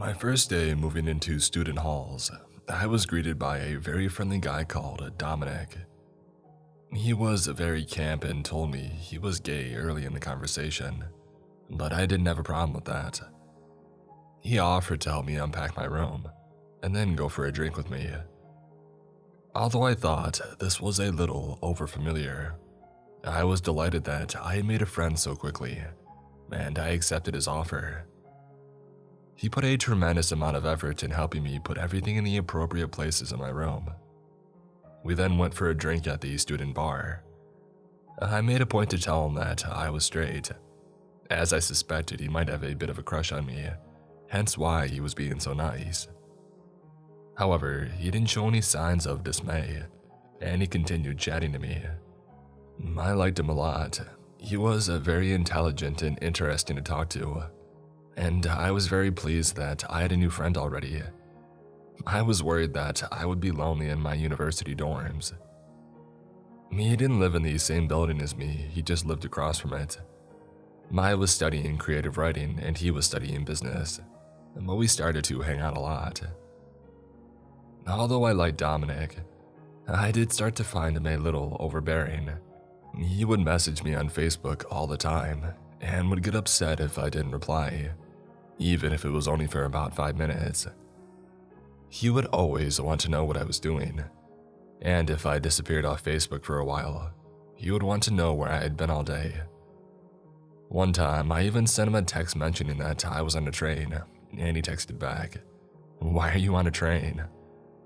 My first day moving into student halls, I was greeted by a very friendly guy called Dominic. He was very camp and told me he was gay early in the conversation, but I didn't have a problem with that. He offered to help me unpack my room and then go for a drink with me. Although I thought this was a little overfamiliar, I was delighted that I had made a friend so quickly, and I accepted his offer. He put a tremendous amount of effort in helping me put everything in the appropriate places in my room. We then went for a drink at the student bar. I made a point to tell him that I was straight, as I suspected he might have a bit of a crush on me, hence why he was being so nice. However, he didn't show any signs of dismay, and he continued chatting to me. I liked him a lot. He was very intelligent and interesting to talk to, and I was very pleased that I had a new friend already. I was worried that I would be lonely in my university dorms. He didn't live in the same building as me, he just lived across from it. I was studying creative writing and he was studying business, but we started to hang out a lot. Although I liked Dominic, I did start to find him a little overbearing. He would message me on Facebook all the time and would get upset if I didn't reply, even if it was only for about 5 minutes. He would always want to know what I was doing, and if I disappeared off Facebook for a while, he would want to know where I had been all day. One time, I even sent him a text mentioning that I was on a train, and he texted back, "Why are you on a train?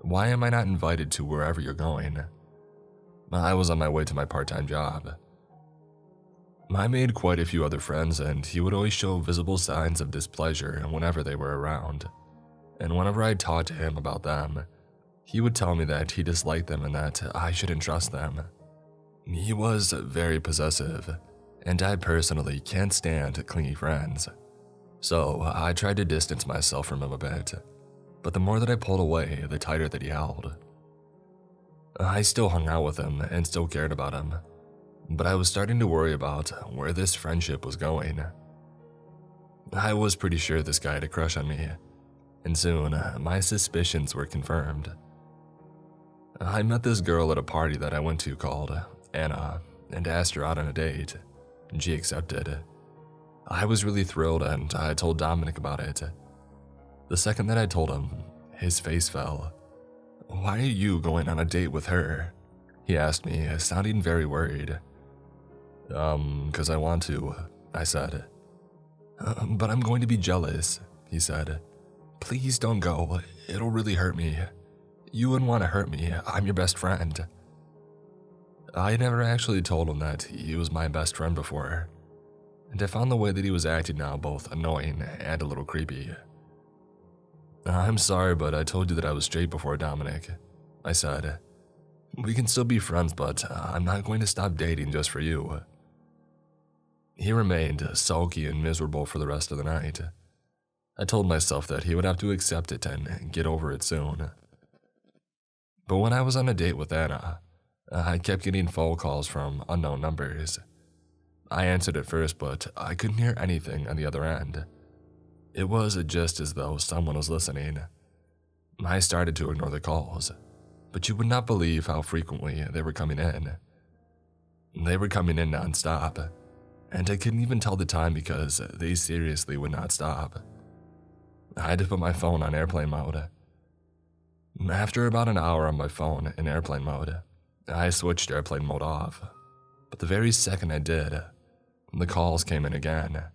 Why am I not invited to wherever you're going?" I was on my way to my part-time job. I made quite a few other friends, and he would always show visible signs of displeasure whenever they were around. And whenever I talked to him about them, he would tell me that he disliked them and that I shouldn't trust them. He was very possessive, and I personally can't stand clingy friends. So I tried to distance myself from him a bit, but the more that I pulled away, the tighter that he held. I still hung out with him and still cared about him, but I was starting to worry about where this friendship was going. I was pretty sure this guy had a crush on me, and soon my suspicions were confirmed. I met this girl at a party that I went to called Anna and asked her out on a date. She accepted. I was really thrilled and I told Dominic about it. The second that I told him, his face fell. "Why are you going on a date with her?" he asked me, sounding very worried. 'Cause I want to," I said. But I'm going to be jealous," he said. "Please don't go, it'll really hurt me. You wouldn't want to hurt me, I'm your best friend." I never actually told him that he was my best friend before, and I found the way that he was acting now both annoying and a little creepy. "I'm sorry, but I told you that I was straight before, Dominic," I said. "We can still be friends, but I'm not going to stop dating just for you." He remained sulky and miserable for the rest of the night. I told myself that he would have to accept it and get over it soon. But when I was on a date with Anna, I kept getting phone calls from unknown numbers. I answered at first, but I couldn't hear anything on the other end. It was just as though someone was listening. I started to ignore the calls, but you would not believe how frequently they were coming in. They were coming in nonstop, and I couldn't even tell the time because they seriously would not stop. I had to put my phone on airplane mode. After about an hour on my phone in airplane mode, I switched airplane mode off, but the very second I did, the calls came in again.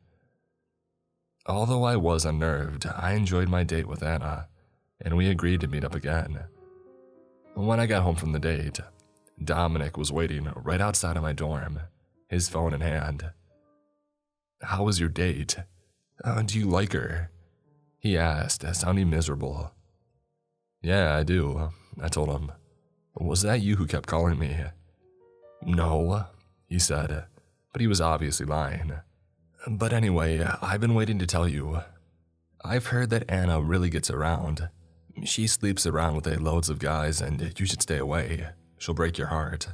Although I was unnerved, I enjoyed my date with Anna, and we agreed to meet up again. When I got home from the date, Dominic was waiting right outside of my dorm, his phone in hand. "How was your date? Do you like her?" he asked, sounding miserable. "Yeah, I do," I told him. "Was that you who kept calling me?" "No," he said, but he was obviously lying. "But anyway, I've been waiting to tell you. I've heard that Anna really gets around. She sleeps around with loads of guys and you should stay away. She'll break your heart."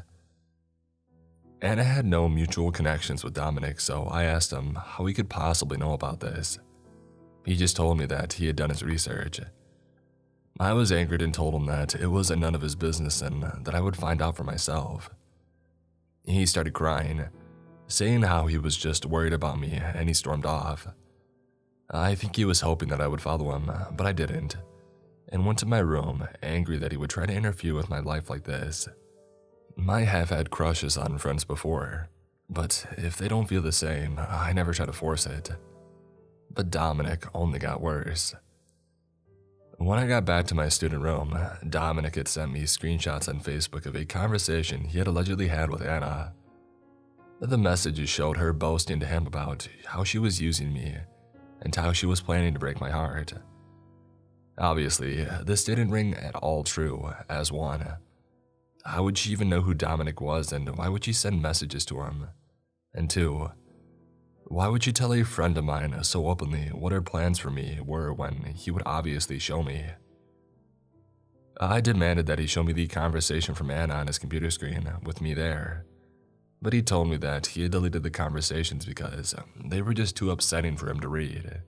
Anna had no mutual connections with Dominic, so I asked him how he could possibly know about this. He just told me that he had done his research. I was angered and told him that it was none of his business and that I would find out for myself. He started crying, saying how he was just worried about me, and he stormed off. I think he was hoping that I would follow him, but I didn't, and went to my room, angry that he would try to interfere with my life like this. I have had crushes on friends before, but if they don't feel the same, I never try to force it. But Dominic only got worse. When I got back to my student room, Dominic had sent me screenshots on Facebook of a conversation he had allegedly had with Anna. The messages showed her boasting to him about how she was using me and how she was planning to break my heart. Obviously, this didn't ring at all true, as one, how would she even know who Dominic was and why would she send messages to him? And two, why would she tell a friend of mine so openly what her plans for me were when he would obviously show me? I demanded that he show me the conversation from Anna on his computer screen with me there, but he told me that he had deleted the conversations because they were just too upsetting for him to read.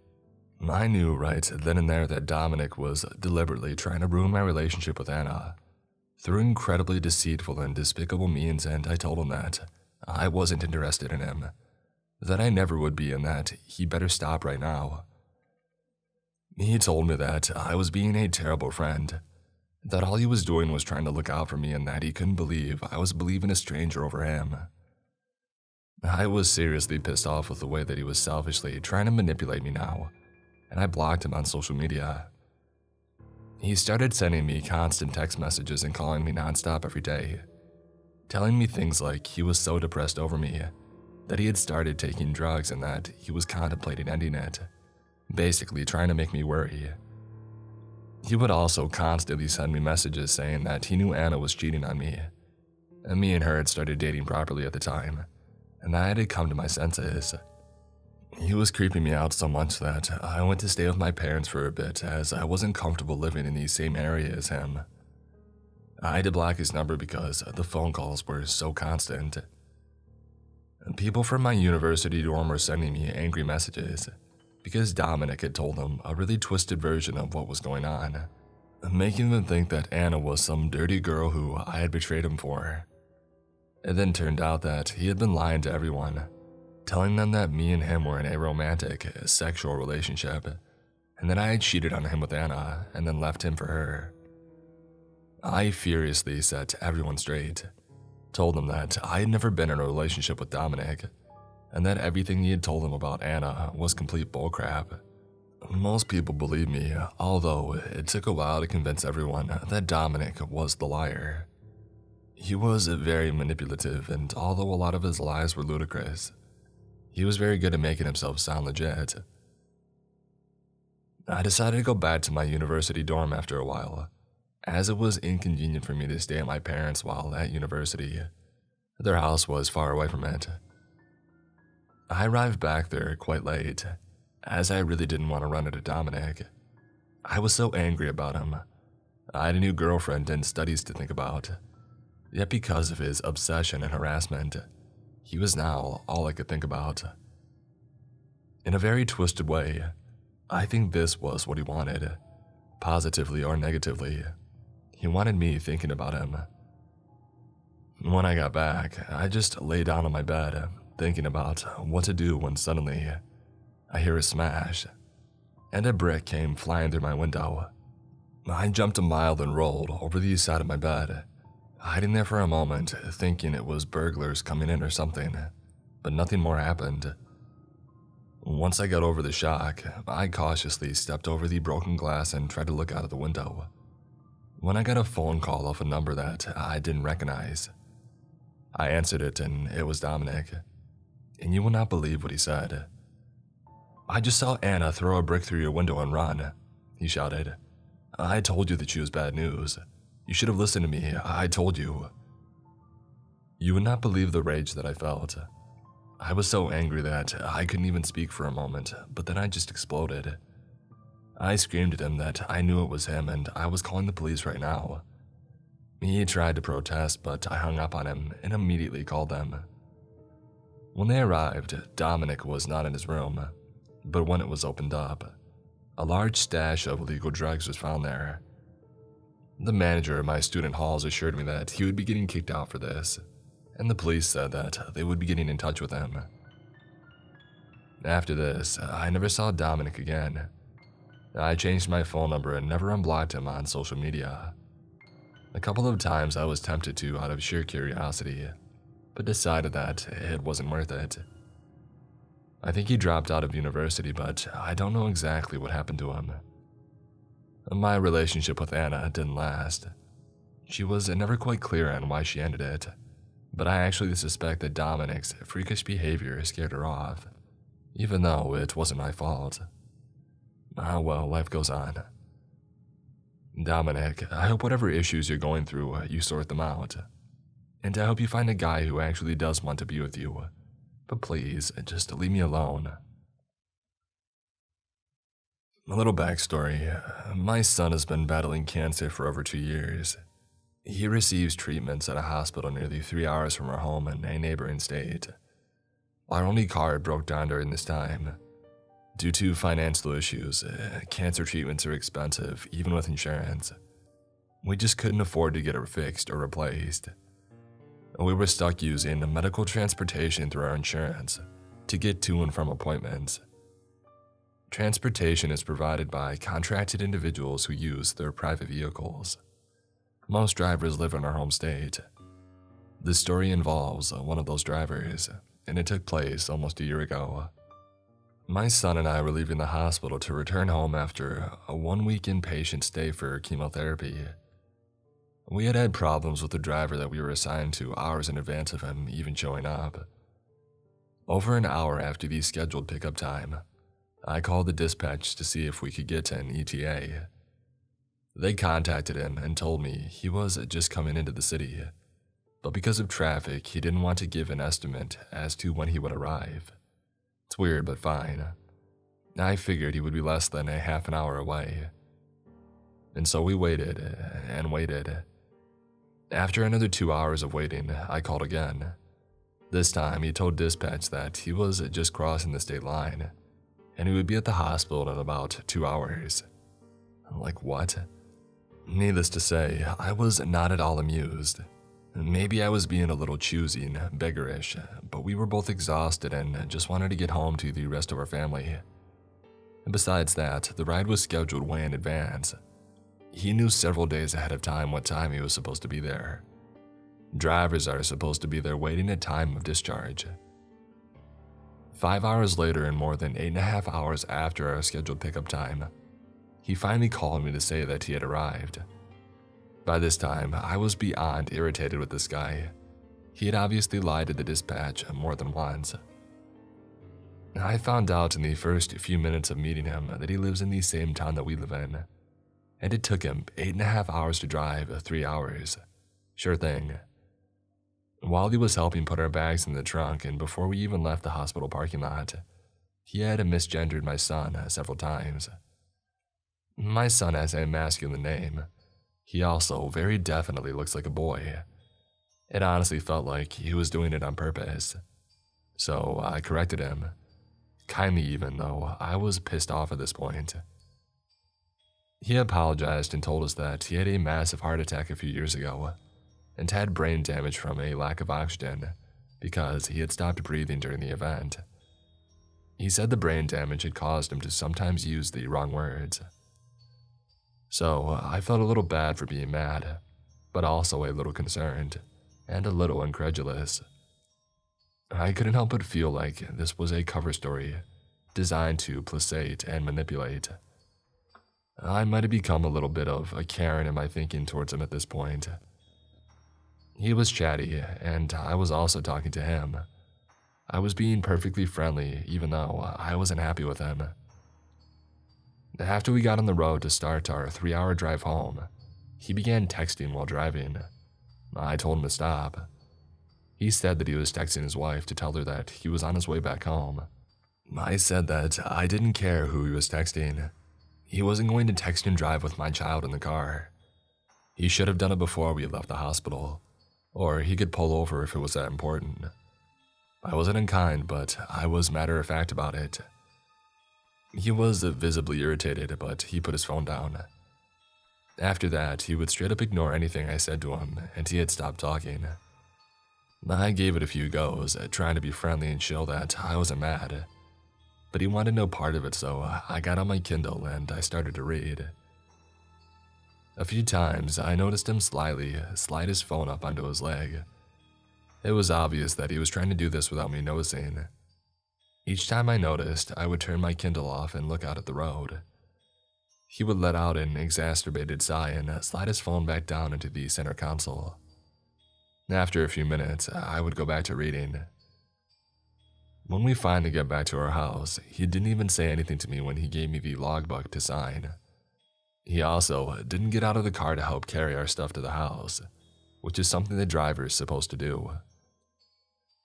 I knew right then and there that Dominic was deliberately trying to ruin my relationship with Anna through incredibly deceitful and despicable means, and I told him that I wasn't interested in him, that I never would be, and that he better stop right now. He told me that I was being a terrible friend, that all he was doing was trying to look out for me, and that he couldn't believe I was believing a stranger over him. I was seriously pissed off with the way that he was selfishly trying to manipulate me now, and I blocked him on social media. He started sending me constant text messages and calling me nonstop every day, telling me things like he was so depressed over me, that he had started taking drugs and that he was contemplating ending it, basically trying to make me worry. He would also constantly send me messages saying that he knew Anna was cheating on me, and me and her had started dating properly at the time, and that I had come to my senses. He was creeping me out so much that I went to stay with my parents for a bit as I wasn't comfortable living in the same area as him. I had to block his number because the phone calls were so constant. People from my university dorm were sending me angry messages because Dominic had told them a really twisted version of what was going on, making them think that Anna was some dirty girl who I had betrayed him for. It then turned out that he had been lying to everyone, telling them that me and him were in a romantic, sexual relationship, and that I had cheated on him with Anna and then left him for her. I furiously set everyone straight, told them that I had never been in a relationship with Dominic, and that everything he had told them about Anna was complete bullcrap. Most people believed me, although it took a while to convince everyone that Dominic was the liar. He was very manipulative, and although a lot of his lies were ludicrous, he was very good at making himself sound legit. I decided to go back to my university dorm after a while, as it was inconvenient for me to stay at my parents' while at university. Their house was far away from it. I arrived back there quite late, as I really didn't want to run into Dominic. I was so angry about him. I had a new girlfriend and studies to think about, yet because of his obsession and harassment, he was now all I could think about. In a very twisted way, I think this was what he wanted, positively or negatively. He wanted me thinking about him. When I got back, I just lay down on my bed, thinking about what to do when suddenly I hear a smash, and a brick came flying through my window. I jumped a mile and rolled over the side of my bed, hiding there for a moment, thinking it was burglars coming in or something, but nothing more happened. Once I got over the shock, I cautiously stepped over the broken glass and tried to look out of the window, when I got a phone call off a number that I didn't recognize. I answered it, and it was Dominic, and you will not believe what he said. "I just saw Anna throw a brick through your window and run," he shouted. "I told you that she was bad news. You should have listened to me. I told you." You would not believe the rage that I felt. I was so angry that I couldn't even speak for a moment, but then I just exploded. I screamed at him that I knew it was him and I was calling the police right now. He tried to protest, but I hung up on him and immediately called them. When they arrived, Dominic was not in his room, but when it was opened up, A large stash of illegal drugs was found there. The manager of my student halls assured me that he would be getting kicked out for this, and the police said that they would be getting in touch with him. After this, I never saw Dominic again. I changed my phone number and never unblocked him on social media. A couple of times I was tempted to out of sheer curiosity, but decided that it wasn't worth it. I think he dropped out of university, but I don't know exactly what happened to him. My relationship with Anna didn't last. She was never quite clear on why she ended it, but I actually suspect that Dominic's freakish behavior scared her off, even though it wasn't my fault. Well, life goes on. Dominic, I hope whatever issues you're going through, you sort them out. And I hope you find a guy who actually does want to be with you. But please, just leave me alone. A little backstory. My son has been battling cancer for over 2 years. He receives treatments at a hospital nearly 3 hours from our home in a neighboring state. Our only car broke down during this time. Due to financial issues, cancer treatments are expensive, even with insurance. We just couldn't afford to get it fixed or replaced. We were stuck using medical transportation through our insurance to get to and from appointments. Transportation is provided by contracted individuals who use their private vehicles. Most drivers live in our home state. This story involves one of those drivers, and it took place almost a year ago. My son and I were leaving the hospital to return home after a 1-week inpatient stay for chemotherapy. We had had problems with the driver that we were assigned to hours in advance of him even showing up. Over an hour after the scheduled pickup time, I called the dispatch to see if we could get to an ETA. They contacted him and told me he was just coming into the city, but because of traffic, he didn't want to give an estimate as to when he would arrive. It's weird, but fine. I figured he would be less than a half an hour away. And so we waited and waited. After another 2 hours of waiting, I called again. This time, he told dispatch that he was just crossing the state line, and he would be at the hospital in about 2 hours. Like what? Needless to say, I was not at all amused. Maybe I was being a little choosy, beggarish, but we were both exhausted and just wanted to get home to the rest of our family. And besides that, the ride was scheduled way in advance. He knew several days ahead of time what time he was supposed to be there. Drivers are supposed to be there waiting at time of discharge. 5 hours later and more than 8.5 hours after our scheduled pickup time, he finally called me to say that he had arrived. By this time, I was beyond irritated with this guy. He had obviously lied to the dispatch more than once. I found out in the first few minutes of meeting him that he lives in the same town that we live in, and it took him 8.5 hours to drive 3 hours. Sure thing. While he was helping put our bags in the trunk and before we even left the hospital parking lot, he had misgendered my son several times. My son has a masculine name. He also very definitely looks like a boy. It honestly felt like he was doing it on purpose. So I corrected him. Kindly even, though I was pissed off at this point. He apologized and told us that he had a massive heart attack a few years ago and had brain damage from a lack of oxygen because he had stopped breathing during the event. He said the brain damage had caused him to sometimes use the wrong words. So I felt a little bad for being mad, but also a little concerned and a little incredulous. I couldn't help but feel like this was a cover story designed to placate and manipulate. I might have become a little bit of a Karen in my thinking towards him at this point. He was chatty, and I was also talking to him. I was being perfectly friendly, even though I wasn't happy with him. After we got on the road to start our 3-hour drive home, he began texting while driving. I told him to stop. He said that he was texting his wife to tell her that he was on his way back home. I said that I didn't care who he was texting. He wasn't going to text and drive with my child in the car. He should have done it before we left the hospital, or he could pull over if it was that important. I wasn't unkind, but I was matter-of-fact about it. He was visibly irritated, but he put his phone down. After that, he would straight up ignore anything I said to him, and he had stopped talking. I gave it a few goes, trying to be friendly and show that I wasn't mad. But he wanted no part of it, so I got on my Kindle and I started to read. A few times, I noticed him slyly slide his phone up onto his leg. It was obvious that he was trying to do this without me noticing. Each time I noticed, I would turn my Kindle off and look out at the road. He would let out an exacerbated sigh and slide his phone back down into the center console. After a few minutes, I would go back to reading. When we finally got back to our house, he didn't even say anything to me when he gave me the logbook to sign. He also didn't get out of the car to help carry our stuff to the house, which is something the driver is supposed to do.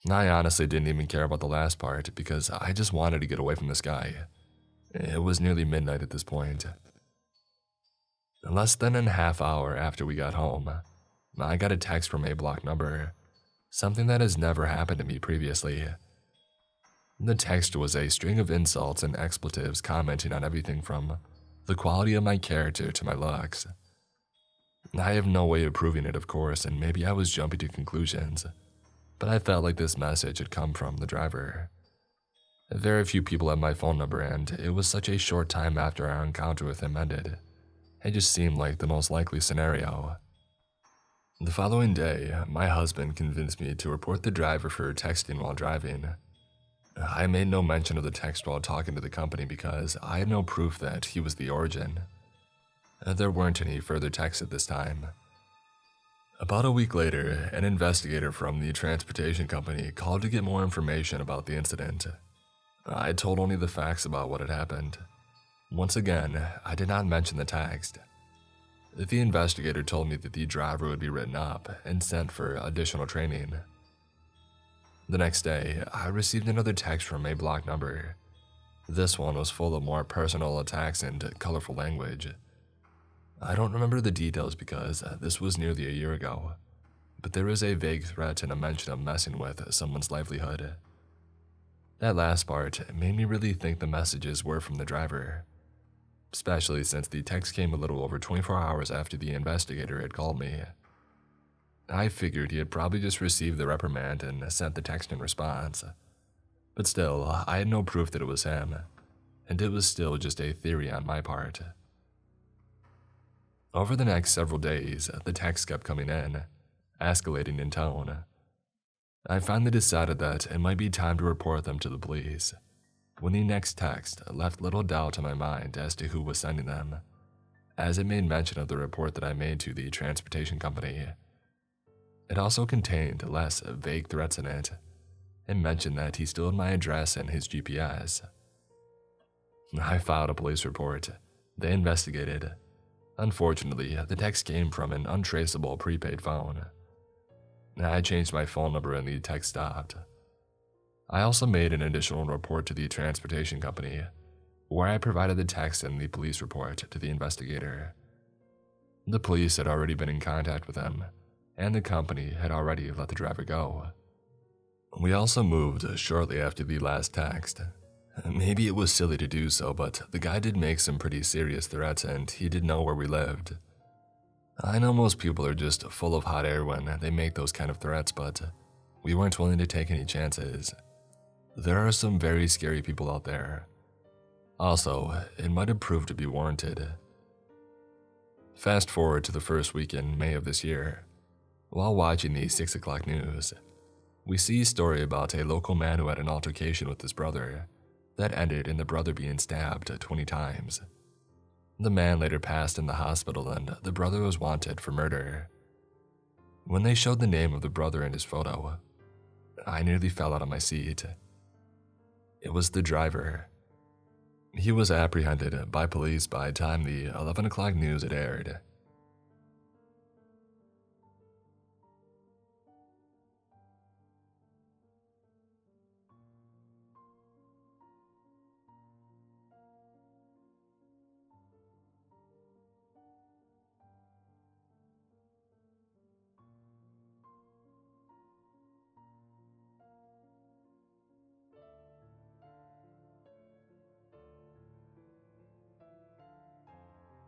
I honestly didn't even care about the last part because I just wanted to get away from this guy. It was nearly midnight at this point. Less than a half hour after we got home, I got a text from a blocked number, something that has never happened to me previously. The text was a string of insults and expletives commenting on everything from the quality of my character to my looks. I have no way of proving it, of course, and maybe I was jumping to conclusions, but I felt like this message had come from the driver. Very few people had my phone number, and it was such a short time after our encounter with him ended. It just seemed like the most likely scenario. The following day, my husband convinced me to report the driver for texting while driving. I made no mention of the text while talking to the company because I had no proof that he was the origin. There weren't any further texts at this time. About a week later, an investigator from the transportation company called to get more information about the incident. I told only the facts about what had happened. Once again, I did not mention the text. The investigator told me that the driver would be written up and sent for additional training. The next day, I received another text from a blocked number. This one was full of more personal attacks and colorful language. I don't remember the details because this was nearly a year ago, but there was a vague threat and a mention of messing with someone's livelihood. That last part made me really think the messages were from the driver, especially since the text came a little over 24 hours after the investigator had called me. I figured he had probably just received the reprimand and sent the text in response. But still, I had no proof that it was him, and it was still just a theory on my part. Over the next several days, the texts kept coming in, escalating in tone. I finally decided that it might be time to report them to the police, when the next text left little doubt in my mind as to who was sending them, as it made mention of the report that I made to the transportation company. It also contained less vague threats in it, and mentioned that he still had my address and his GPS. I filed a police report. They investigated. Unfortunately, the text came from an untraceable prepaid phone. I changed my phone number and the text stopped. I also made an additional report to the transportation company, where I provided the text and the police report to the investigator. The police had already been in contact with him, and the company had already let the driver go. We also moved shortly after the last text. Maybe it was silly to do so, but the guy did make some pretty serious threats and he did know where we lived. I know most people are just full of hot air when they make those kind of threats, but we weren't willing to take any chances. There are some very scary people out there. Also, it might have proved to be warranted. Fast forward to the first week in May of this year. While watching the 6 o'clock news, we see a story about a local man who had an altercation with his brother that ended in the brother being stabbed 20 times. The man later passed in the hospital and the brother was wanted for murder. When they showed the name of the brother in his photo, I nearly fell out of my seat. It was the driver. He was apprehended by police by the time the 11 o'clock news had aired.